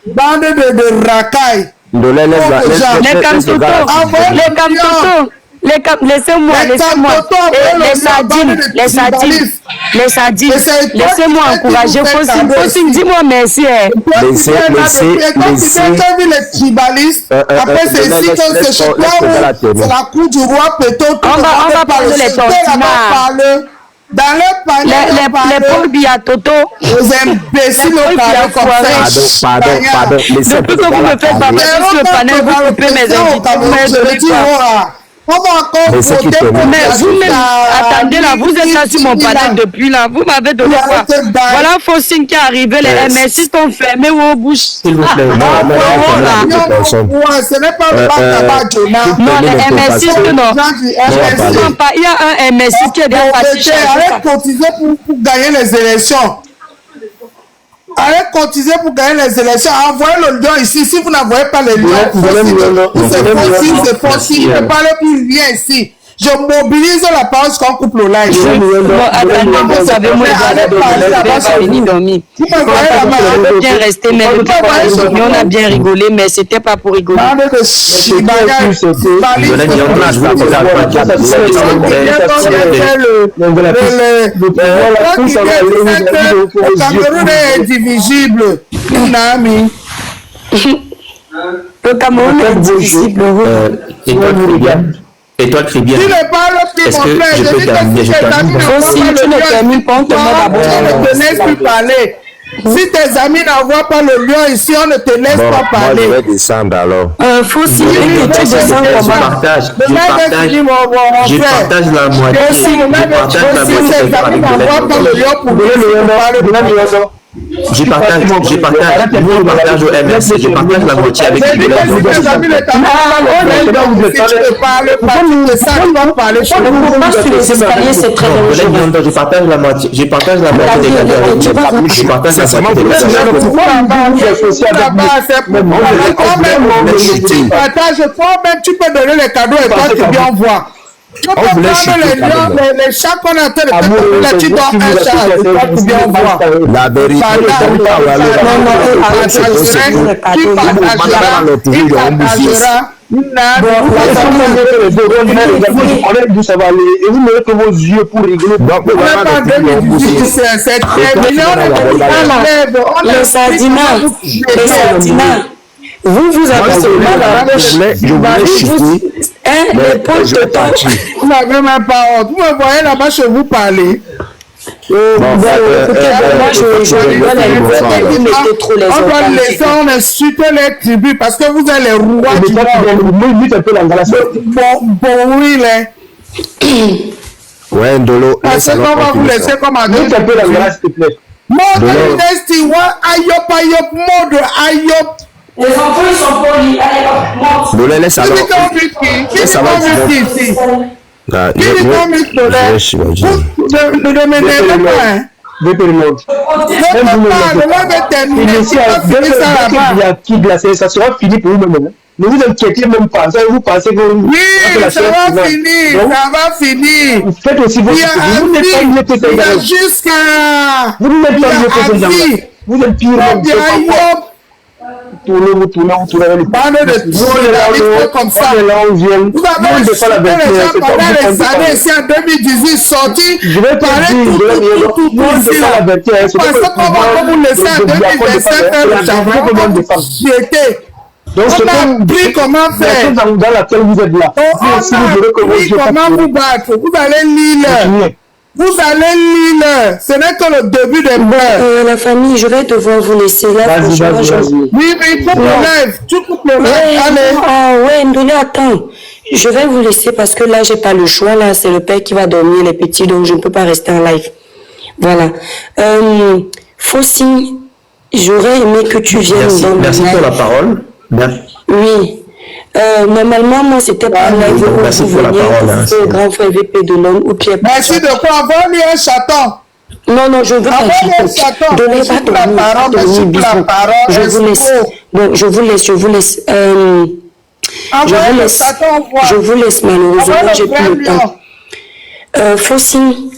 Bande de racailles. Les Camtotos. Laissez-moi, les sardines, laissez-moi encourager Faucine, dis-moi merci. Laissez. Les tribalistes, après c'est ici que c'est chez toi où c'est la cour du roi Péto. On va parler les tortinards. Dans le panier, les pauvres biatoto, les imbéciles au carré comme ça. Pardon. Depuis que vous me faites parler sur le panel, vous coupez mes invités. On va encore voter pour vous-même, attendez là, vous êtes là sur mon panel depuis là, vous m'avez donné quoi? Voilà Faucine qui est arrivé, les MSI sont fermés aux bouches. S'il vous plaît, ce n'est pas le Bacabadjona. Non, les MSI, non. Il y a un MSI qui est bien parti. Allez cotiser pour gagner les élections. Allez cotiser pour gagner les élections. Envoyez le lion ici. Si vous n'envoyez pas le lion, c'est possible. Il ne parle plus rien ici. Je mobilise la page qu'on coupe le live. Attendez, vous savez, moi, je vais pas dormir. On a bien resté, mais on a bien rigolé, mais c'était pas pour rigoler. Le Cameroun est indivisible. Le Cameroun est indivisible. Étoile Cribienne. Est-ce que je peux terminer? Je termine. Si tu ne termines pas, on te met d'abord. On ne te laisse plus parler. Si tes amis n'envoient pas le lion ici, on ne te laisse pas parler. Moi, je vais descendre alors. Faut si tu descends Je partage la moitié. Si tes amis n'envoient pas le lion pour nous, je partage au MSC, je partage la moitié avec les je partage la moitié des tu peux donner les cadeaux et toi tu viens voir. Tu peux prendre les chats qu'on a en train de faire, là tu donnes un chat et toi tu viens voir. La vérité, et vous n'avez que vos yeux pour rigoler. Les sardinats. Vous avez je voulais chuter. Vous n'avez même pas honte. Vous me voyez là-bas chez vous parler. Moi, je dois les vous mettez trop les On doit enfants. laisser, on insulte les tribus parce que vous êtes les rois du monde. Bon, oui, les. Ouais, Ndolo, Parce qu'on va vous laisser comme un Mute un peu la grâce, s'il te plaît. Mode Dynasty, ayop, mode ayop. Les enfants, ils sont polis. Allez, hop, monte. Ndolo, laisse alors. Qui dit qu'on mute qui? Qui dit qu'on mute ici? Qui dit qu'on mute Ndolo? Ne m'énerve pas, hein. Ne peux pas, le lave est terminé. Si on finit ça là-bas. Ça sera fini pour vous-même. Ne vous inquiétez même pas. Vous pensez que oui, ça va finir. Ça va finir. Vous faites aussi votre il y a jusqu'à. Vous n'êtes pas mieux que vous êtes pire. Vous tournez. Bande de journalistes comme ça. Vous avez insulté les gens pendant les années ici en 2018 sortis. Je vais parler tout ici. Parce qu'on va vous laisser en 2025 faire le changement comme vous étiez. Donc, on a pris comment faire. Dans laquelle vous êtes là. On a pris comment vous battre. Vous allez lire. Vous allez lire. Ce n'est que le début des pleurs. La famille, je vais devoir vous laisser là. Oui, mais il faut qu'on lève. Tu coupes le live. Allez. Ah ouais, Ndolo, attends. Je vais vous laisser parce que là, j'ai pas le choix. Là, c'est le père qui va dormir, les petits, donc je ne peux pas rester en live. Voilà. Fossi, j'aurais aimé que tu viennes dans le live. Merci pour la parole. Merci. Oui. Normalement, moi, c'était pas un live où vous veniez, le grand frère VP de l'homme ou Pierre. Merci de quoi? Envoie-lui un chaton. Non, je veux pas un chaton. Donnez pas de parole. Je vous laisse. Bon, je vous laisse. Je vous laisse, malheureusement, j'ai plus le temps. Fossi,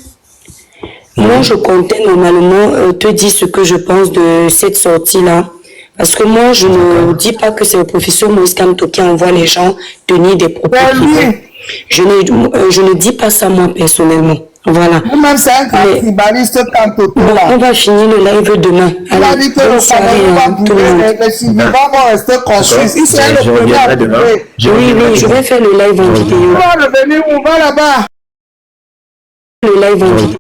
moi, je comptais normalement te dire ce que je pense de cette sortie-là. Parce que moi, je ne dis pas que c'est le professeur Moïse Kamto qui envoie les gens tenir des propos privés. Je ne dis pas ça moi personnellement. Voilà. Même c'est un tribaliste Kamto. On va finir le live demain. Allez, bonne soirée tout le monde. Les civils vont rester conscients. Si c'est le premier. Oui, je vais faire le live en vidéo. On va revenir, on va là-bas. Le live en vidéo.